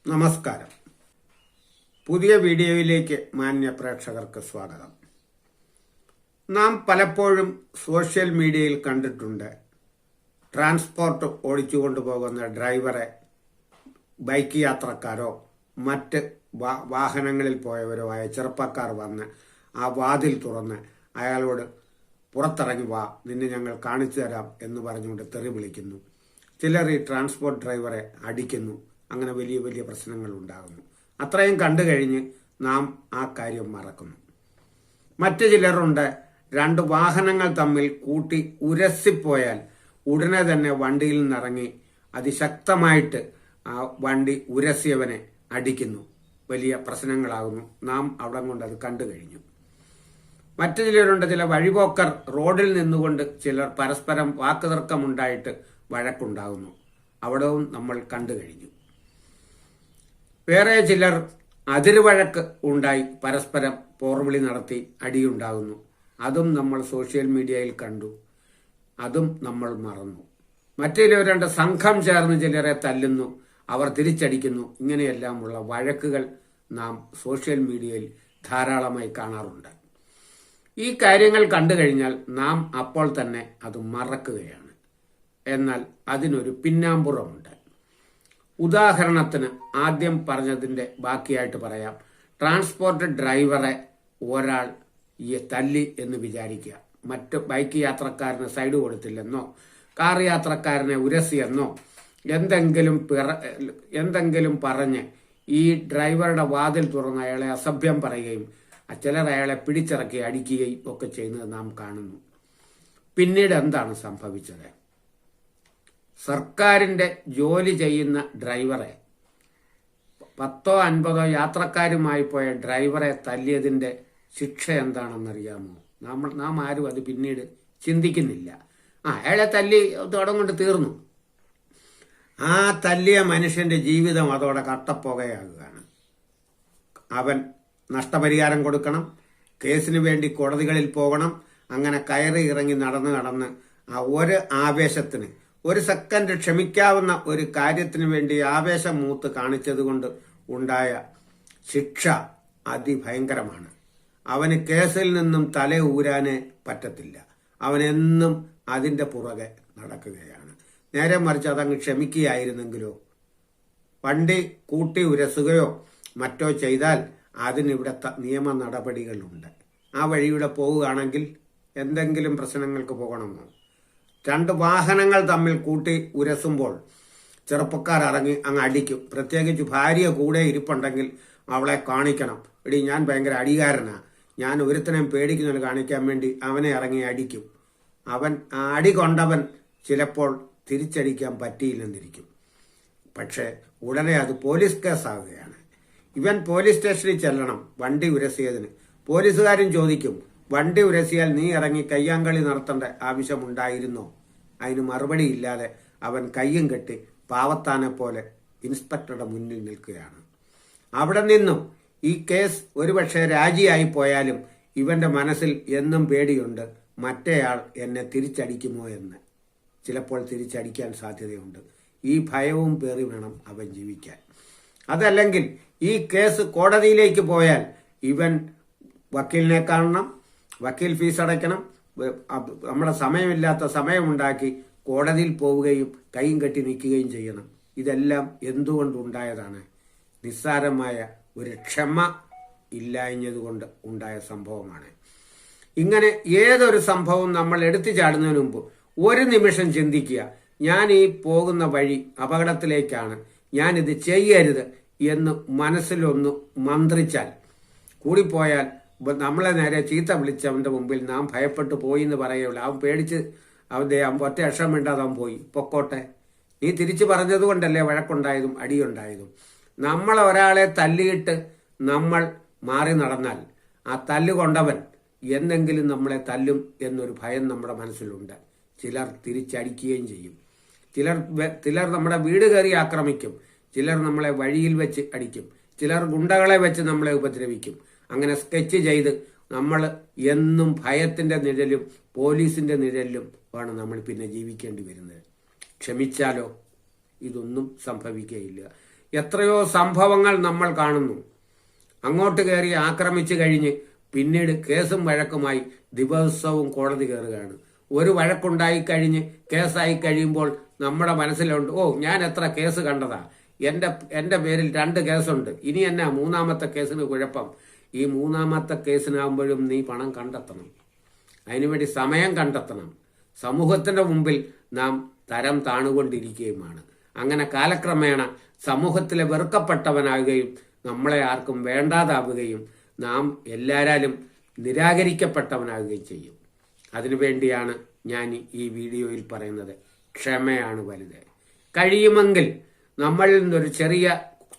നമസ്കാരം. പുതിയ വീഡിയോയിലേക്ക് മാന്യ പ്രേക്ഷകർക്ക് സ്വാഗതം. നാം പലപ്പോഴും സോഷ്യൽ മീഡിയയിൽ കണ്ടിട്ടുണ്ട്, ട്രാൻസ്പോർട്ട് ഓടിച്ചുകൊണ്ടു പോകുന്ന ഡ്രൈവറെ ബൈക്ക് യാത്രക്കാരോ മറ്റ് വാഹനങ്ങളിൽ പോയവരോ ആയ ചെറുപ്പക്കാർ വന്ന് ആ വാതിൽ തുറന്ന് അയാളോട് പുറത്തിറങ്ങി വാ, നിന്നെ ഞങ്ങൾ കാണിച്ചു തരാം എന്ന് പറഞ്ഞുകൊണ്ട് തെറി വിളിക്കുന്നു. ചിലർ ഈ ട്രാൻസ്പോർട്ട് ഡ്രൈവറെ അടിക്കുന്നു. അങ്ങനെ വലിയ വലിയ പ്രശ്നങ്ങൾ ഉണ്ടാകുന്നു. അത്രയും കണ്ടു കഴിഞ്ഞ് നാം ആ കാര്യം മറക്കുന്നു. മറ്റു ചിലരുണ്ട്, രണ്ട് വാഹനങ്ങൾ തമ്മിൽ കൂട്ടി ഉരസിപ്പോയാൽ ഉടനെ തന്നെ വണ്ടിയിൽ നിന്നിറങ്ങി അതിശക്തമായിട്ട് ആ വണ്ടി ഉരസിയവനെ അടിക്കുന്നു. വലിയ പ്രശ്നങ്ങളാകുന്നു. നാം അവിടെ കൊണ്ട് അത് കണ്ടു കഴിഞ്ഞു. മറ്റു ചിലരുണ്ട്, ചില വഴിപോക്കർ റോഡിൽ നിന്നുകൊണ്ട് ചിലർ പരസ്പരം വാക്കുതർക്കമുണ്ടായിട്ട് വഴക്കുണ്ടാകുന്നു. അവിടവും നമ്മൾ കണ്ടു കഴിഞ്ഞു. വേറെ ചിലർ അതിർവഴക്ക് ഉണ്ടായി പരസ്പരം പോർവിളി നടത്തി അടിയുണ്ടാകുന്നു. അതും നമ്മൾ സോഷ്യൽ മീഡിയയിൽ കണ്ടു. അതും നമ്മൾ മറന്നു. മറ്റു ചിലവരുണ്ട്, സംഘം ചേർന്ന് ചിലരെ തല്ലുന്നു, അവർ തിരിച്ചടിക്കുന്നു. ഇങ്ങനെയെല്ലാമുള്ള വഴക്കുകൾ നാം സോഷ്യൽ മീഡിയയിൽ ധാരാളമായി കാണാറുണ്ട്. ഈ കാര്യങ്ങൾ കണ്ടു കഴിഞ്ഞാൽ നാം അപ്പോൾ തന്നെ അത് മറക്കുകയാണ്. എന്നാൽ അതിനൊരു പിന്നാമ്പുറമുണ്ട്. ഉദാഹരണത്തിന് ആദ്യം പറഞ്ഞതിന്റെ ബാക്കിയായിട്ട് പറയാം. ട്രാൻസ്പോർട്ട് ഡ്രൈവറെ ഒരാൾ തല്ലി എന്ന് വിചാരിക്കുക. മറ്റ് ബൈക്ക് യാത്രക്കാരന് സൈഡ് കൊടുത്തില്ലെന്നോ കാർ യാത്രക്കാരനെ ഉരസിയെന്നോ എന്തെങ്കിലും പറഞ്ഞ് ഈ ഡ്രൈവറുടെ വാതിൽ തുറന്ന് അയാളെ അസഭ്യം പറയുകയും ചിലർ അയാളെ പിടിച്ചിറക്കി അടിക്കുകയും ഒക്കെ ചെയ്യുന്നത് നാം കാണുന്നു. പിന്നീട് എന്താണ് സംഭവിച്ചത്? സർക്കാരിന്റെ ജോലി ചെയ്യുന്ന ഡ്രൈവറെ 10-50 യാത്രക്കാരുമായി പോയ ഡ്രൈവറെ തല്ലിയതിന്റെ ശിക്ഷ എന്താണെന്നറിയാമോ? നാം ആരും അത് പിന്നീട് ചിന്തിക്കുന്നില്ല. അയാളെ തല്ലി തുടങ്ങൊണ്ട് തീർന്നു. ആ തല്ലിയ മനുഷ്യന്റെ ജീവിതം അതോടെ കട്ടപ്പുകയാകുകയാണ്. അവൻ നഷ്ടപരിഹാരം കൊടുക്കണം, കേസിന് വേണ്ടി കോടതികളിൽ പോകണം. അങ്ങനെ കയറി ഇറങ്ങി നടന്ന് ആ ഒരു ആവേശത്തിന്, ഒരു സെക്കൻഡ് ക്ഷമിക്കാവുന്ന ഒരു കാര്യത്തിന് വേണ്ടി ആവേശം മൂത്ത് കാണിച്ചത് കൊണ്ട് ഉണ്ടായ ശിക്ഷ അതിഭയങ്കരമാണ്. അവന് കേസിൽ നിന്നും തല ഊരാനേ പറ്റത്തില്ല. അവനെന്നും അതിന്റെ പുറകെ നടക്കുകയാണ്. നേരെ മറിച്ച് അതങ്ങ് ക്ഷമിക്കുകയായിരുന്നെങ്കിലോ, വണ്ടി കൂട്ടി ഉരസുകയോ മറ്റോ ചെയ്താൽ അതിനിവിടെ നിയമ നടപടികളുണ്ട്. ആ വഴിയുടെ പോവുകയാണെങ്കിൽ എന്തെങ്കിലും പ്രശ്നങ്ങൾക്ക് പോകണമോ? രണ്ട് വാഹനങ്ങൾ തമ്മിൽ കൂട്ടി ഉരസുമ്പോൾ ചെറുപ്പക്കാർ ഇറങ്ങി അങ്ങ് അടിക്കും. പ്രത്യേകിച്ച് ഭാര്യ കൂടെ ഇരിപ്പുണ്ടെങ്കിൽ അവളെ കാണിക്കണം. എടി, ഞാൻ ഭയങ്കര അടികാരനാ, ഞാൻ ഒരുത്തനെയും പേടിക്കുന്നത് കാണിക്കാൻ വേണ്ടി അവനെ ഇറങ്ങി അടിക്കും. അവൻ അടി കൊണ്ടവൻ ചിലപ്പോൾ തിരിച്ചടിക്കാൻ പറ്റിയില്ലെന്നിരിക്കും. പക്ഷെ ഉടനെ അത് പോലീസ് കേസാവുകയാണ്. ഇവൻ പോലീസ് സ്റ്റേഷനിൽ ചെല്ലണം വണ്ടി ഉരസിയതിന്. പോലീസുകാരും ചോദിക്കും, വണ്ടി ഉരസിയാൽ നീ ഇറങ്ങി കയ്യാങ്കളി നടത്തേണ്ട ആവശ്യമുണ്ടായിരുന്നോ? അതിന് മറുപടി ഇല്ലാതെ അവൻ കയ്യും കെട്ടി പാവത്താനെ പോലെ ഇൻസ്പെക്ടറുടെ മുന്നിൽ നിൽക്കുകയാണ്. അവിടെ നിന്നും ഈ കേസ് ഒരുപക്ഷെ രാജിയായി പോയാലും ഇവന്റെ മനസ്സിൽ എന്നും പേടിയുണ്ട്, മറ്റേയാൾ എന്നെ തിരിച്ചടിക്കുമോ എന്ന്. ചിലപ്പോൾ തിരിച്ചടിക്കാൻ സാധ്യതയുണ്ട്. ഈ ഭയവും പേറി വേണം അവൻ ജീവിക്കാൻ. അതല്ലെങ്കിൽ ഈ കേസ് കോടതിയിലേക്ക് പോയാൽ ഇവൻ വക്കീലിനെ കാണണം, വക്കീൽ ഫീസ് അടയ്ക്കണം, നമ്മുടെ സമയമില്ലാത്ത സമയമുണ്ടാക്കി കോടതിയിൽ പോവുകയും കൈയും കെട്ടി നിൽക്കുകയും ചെയ്യണം. ഇതെല്ലാം എന്തുകൊണ്ടുണ്ടായതാണ്? നിസ്സാരമായ ഒരു ക്ഷമ ഇല്ലാഞ്ഞതുകൊണ്ട് ഉണ്ടായ സംഭവമാണ്. ഇങ്ങനെ ഏതൊരു സംഭവം നമ്മൾ എടുത്തു ചാടുന്നതിന് മുമ്പ് ഒരു നിമിഷം ചിന്തിക്കുക, ഞാൻ ഈ പോകുന്ന വഴി അപകടത്തിലേക്കാണ്, ഞാനിത് ചെയ്യരുത് എന്ന് മനസ്സിലൊന്ന് മന്ത്രിച്ചാൽ, കൂടിപ്പോയാൽ നമ്മളെ നേരെ ചീത്ത വിളിച്ചവന്റെ മുമ്പിൽ നാം ഭയപ്പെട്ടു പോയി എന്ന് പറയുള്ളൂ. അവൻ പേടിച്ച് അവന്റെ ഒറ്റ അക്ഷരം വേണ്ടാതെ അവൻ പോയി, പൊക്കോട്ടെ. നീ തിരിച്ചു പറഞ്ഞത് കൊണ്ടല്ലേ വഴക്കുണ്ടായതും അടിയുണ്ടായതും. നമ്മൾ ഒരാളെ തല്ലിയിട്ട് നമ്മൾ മാറി നടന്നാൽ ആ തല്ലുകൊണ്ടവൻ എന്തെങ്കിലും നമ്മളെ തല്ലും എന്നൊരു ഭയം നമ്മുടെ മനസ്സിലുണ്ട്. ചിലർ തിരിച്ചടിക്കുകയും ചെയ്യും. ചിലർ നമ്മുടെ വീട് കയറി ആക്രമിക്കും. ചിലർ നമ്മളെ വഴിയിൽ വെച്ച് അടിക്കും. ചിലർ ഗുണ്ടകളെ വെച്ച് നമ്മളെ ഉപദ്രവിക്കും. അങ്ങനെ സ്കെച്ച് ചെയ്ത് നമ്മൾ എന്നും ഭയത്തിന്റെ നിഴലും പോലീസിന്റെ നിഴലിലും ആണ് നമ്മൾ പിന്നെ ജീവിക്കേണ്ടി വരുന്നത്. ക്ഷമിച്ചാലോ ഇതൊന്നും സംഭവിക്കുകയില്ല. എത്രയോ സംഭവങ്ങൾ നമ്മൾ കാണുന്നു. അങ്ങോട്ട് കയറി ആക്രമിച്ചു കഴിഞ്ഞ് പിന്നീട് കേസും വഴക്കുമായി ദിവസവും കോടതി കയറുകയാണ്. ഒരു വഴക്കുണ്ടായി കഴിഞ്ഞ് കേസായി കഴിയുമ്പോൾ നമ്മുടെ മനസ്സിലുണ്ട്, ഓ ഞാൻ എത്ര കേസ് കണ്ടതാ, എന്റെ പേരിൽ 2 കേസുണ്ട്, ഇനി എന്നാ 3-ാമത്തെ കേസിന് കുഴപ്പം. ഈ 3-ാമത്തെ കേസിനാകുമ്പോഴും നീ പണം കണ്ടെത്തണം, അതിനുവേണ്ടി സമയം കണ്ടെത്തണം. സമൂഹത്തിന്റെ മുമ്പിൽ നാം തരം താണുകൊണ്ടിരിക്കുകയുമാണ്. അങ്ങനെ കാലക്രമേണ സമൂഹത്തിലെ വെറുക്കപ്പെട്ടവനാകുകയും നമ്മളെ ആർക്കും വേണ്ടാതാവുകയും നാം എല്ലാവരും നിരാകരിക്കപ്പെട്ടവനാകുകയും ചെയ്യും. അതിനുവേണ്ടിയാണ് ഞാൻ ഈ വീഡിയോയിൽ പറയുന്നത്, ക്ഷമയാണ് വലുത്. കഴിയുമെങ്കിൽ നമ്മളിൽ നിന്നൊരു ചെറിയ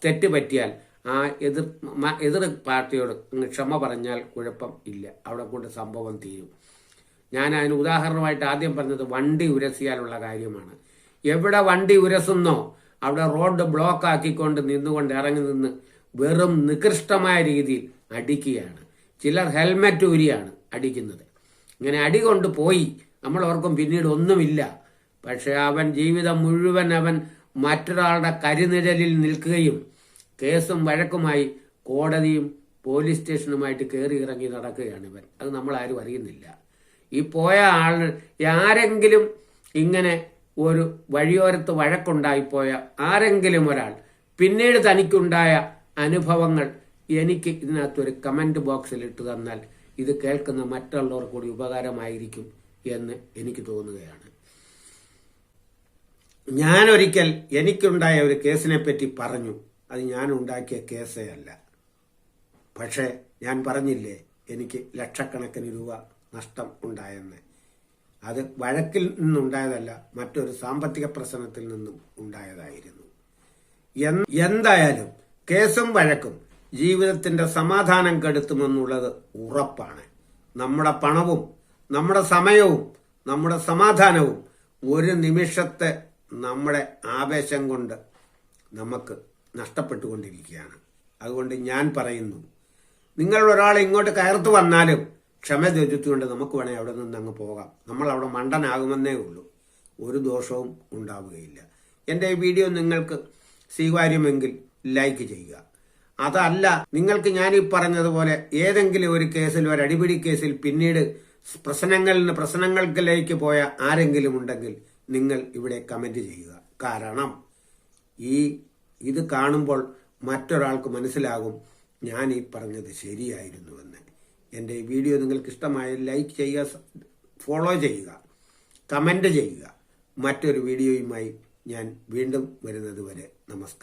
തെറ്റ് പറ്റിയാൽ ആ എതിർ പാർട്ടിയോട് ക്ഷമ പറഞ്ഞാൽ കുഴപ്പം ഇല്ല, അവിടെ കൊണ്ട് സംഭവം തീരും. ഞാൻ അതിന് ഉദാഹരണമായിട്ട് ആദ്യം പറഞ്ഞത് വണ്ടി ഉരസിയാലുള്ള കാര്യമാണ്. എവിടെ വണ്ടി ഉരസുന്നോ അവിടെ റോഡ് ബ്ലോക്ക് ആക്കിക്കൊണ്ട് നിന്നുകൊണ്ട് ഇറങ്ങി നിന്ന് വെറും നികൃഷ്ടമായ രീതിയിൽ അടിക്കുകയാണ്. ചിലർ ഹെൽമെറ്റ് ഊരിയാണ് അടിക്കുന്നത്. ഇങ്ങനെ അടി കൊണ്ട് പോയി നമ്മൾ ഓർക്കും പിന്നീട് ഒന്നുമില്ല. പക്ഷെ അവൻ ജീവിതം മുഴുവൻ അവൻ മറ്റൊരാളുടെ കരിനിഴലിൽ നിൽക്കുകയും കേസും വഴക്കുമായി കോടതിയും പോലീസ് സ്റ്റേഷനുമായിട്ട് കയറി ഇറങ്ങി നടക്കുകയാണ് ഇവൻ. അത് നമ്മൾ ആരും അറിയുന്നില്ല. ഈ പോയ ആൾ ആരെങ്കിലും ഇങ്ങനെ ഒരു വഴിയോരത്ത് വഴക്കുണ്ടായിപ്പോയ ആരെങ്കിലും ഒരാൾ പിന്നീട് തനിക്കുണ്ടായ അനുഭവങ്ങൾ എനിക്ക് ഇതിനകത്തൊരു കമന്റ് ബോക്സിൽ ഇട്ട് തന്നാൽ ഇത് കേൾക്കുന്ന മറ്റുള്ളവർ കൂടി ഉപകാരമായിരിക്കും എന്ന് എനിക്ക് തോന്നുകയാണ്. ഞാനൊരിക്കൽ എനിക്കുണ്ടായ ഒരു കേസിനെ പറ്റി പറഞ്ഞു. അത് ഞാൻ ഉണ്ടാക്കിയ കേസേ അല്ല. പക്ഷേ ഞാൻ പറഞ്ഞില്ലേ എനിക്ക് ലക്ഷക്കണക്കിന് രൂപ നഷ്ടം ഉണ്ടായെന്ന്. അത് വഴക്കിൽ നിന്നുണ്ടായതല്ല, മറ്റൊരു സാമ്പത്തിക പ്രശ്നത്തിൽ നിന്നും ഉണ്ടായതായിരുന്നു. എന്തായാലും കേസും വഴക്കും ജീവിതത്തിന്റെ സമാധാനം കെടുത്തുമെന്നുള്ളത് ഉറപ്പാണ്. നമ്മുടെ പണവും നമ്മുടെ സമയവും നമ്മുടെ സമാധാനവും ഒരു നിമിഷത്തെ നമ്മുടെ ആവേശം കൊണ്ട് നമുക്ക് നഷ്ടപ്പെട്ടുകൊണ്ടിരിക്കുകയാണ്. അതുകൊണ്ട് ഞാൻ പറയുന്നു, നിങ്ങൾ ഒരാൾ ഇങ്ങോട്ട് കയർത്തു വന്നാലും ക്ഷമ ചോദിച്ചുകൊണ്ട് നമുക്ക് വേണേൽ അവിടെ നിന്ന് അങ്ങ് പോകാം. നമ്മൾ അവിടെ മണ്ടനാകുമെന്നേ ഉള്ളൂ, ഒരു ദോഷവും ഉണ്ടാവുകയില്ല. എൻ്റെ ഈ വീഡിയോ നിങ്ങൾക്ക് സ്വീകാര്യമെങ്കിൽ ലൈക്ക് ചെയ്യുക. അതല്ല, നിങ്ങൾക്ക് ഞാനീ പറഞ്ഞതുപോലെ ഏതെങ്കിലും ഒരു കേസിൽ, ഒരു അടിപിടി കേസിൽ പിന്നീട് പ്രശ്നങ്ങൾക്കിലേക്ക് പോയ ആരെങ്കിലും ഉണ്ടെങ്കിൽ നിങ്ങൾ ഇവിടെ കമന്റ് ചെയ്യുക. കാരണം ഇത് കാണുമ്പോൾ മറ്റൊരാൾക്ക് മനസ്സിലാകും ഞാൻ ഈ പറഞ്ഞത് ശരിയായിരുന്നുവെന്ന്. എൻ്റെ ഈ വീഡിയോ നിങ്ങൾക്ക് ഇഷ്ടമായ ലൈക്ക് ചെയ്യുക, ഫോളോ ചെയ്യുക, കമന്റ് ചെയ്യുക. മറ്റൊരു വീഡിയോയുമായി ഞാൻ വീണ്ടും വരുന്നത് വരെ നമസ്കാരം.